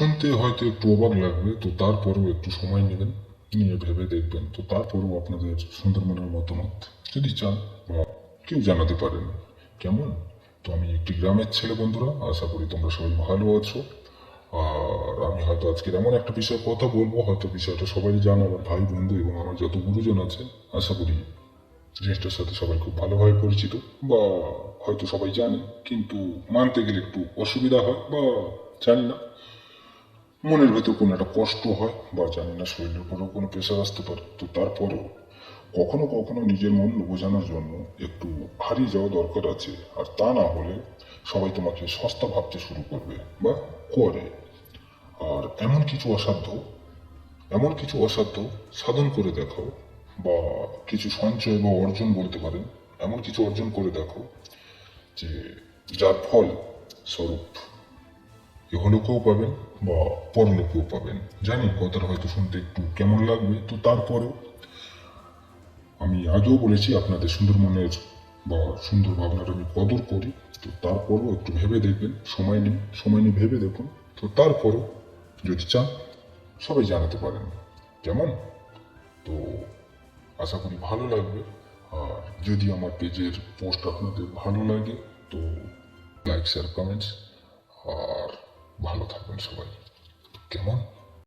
শুনতে হয়তো একটু অবাক লাগবে, তো তারপরেও একটু সময় নেবেন, নিয়ে ভেবে দেখবেন। তো তারপরেও আপনাদের সুন্দর মনের মতামত যদি চান বা কেউ জানাতে পারেন। কেমন? তো আমি একটি গ্রামের ছেলে বন্ধুরা, আশা করি তোমরা সবাই ভালো আছো। আর আমি হয়তো আজকের এমন একটা বিষয়ে কথা বলবো, হয়তো বিষয়টা সবাই জানে, আমার ভাই বন্ধু এবং আমার যত গুরুজন আছে, আশা করি জিনিসটার সাথে সবাই খুব ভালোভাবে পরিচিত, বা হয়তো সবাই জানে, কিন্তু মানতে গেলে একটু অসুবিধা হয়, বা জানি না, মনের ভেতর কোনো একটা কষ্ট হয়, বা জানি না শরীরের উপরেও কোনো প্রেশার আসতে পারে। তো তারপরেও কখনো কখনো নিজের মন বোঝানোর জন্য একটু হারিয়ে যাওয়া দরকার আছে। আর তা না হলে সবাই তোমাকে সস্তা ভাবতে শুরু করবে বা করে। আর এমন কিছু অসাধ্য সাধন করে দেখাও, বা কিছু সঞ্চয় বা অর্জন বলতে পারেন, এমন কিছু অর্জন করে দেখো যে যার ফল স্বরূপ ইহলোকেও পাবেন বা পরলোকেও পাবেন। জানি কথাটা হয়তো শুনতে একটু কেমন লাগবে, তো তারপরেও আমি আগেও বলেছি আপনাদের সুন্দর মনের বা সুন্দর ভাবনার আমি কদর করি। তো তারপরেও একটু ভেবে দেখবেন, সময় নিয়ে ভেবে দেখুন। তো তারপরেও যদি চান সবাই জানাতে পারেন। কেমন? তো আশা করি ভালো লাগবে। আর যদি আমার পেজের পোস্ট আপনাদের ভালো লাগে, তো লাইক শেয়ার কমেন্টস, আর ভালো থাকবেন সবাই। কেমন?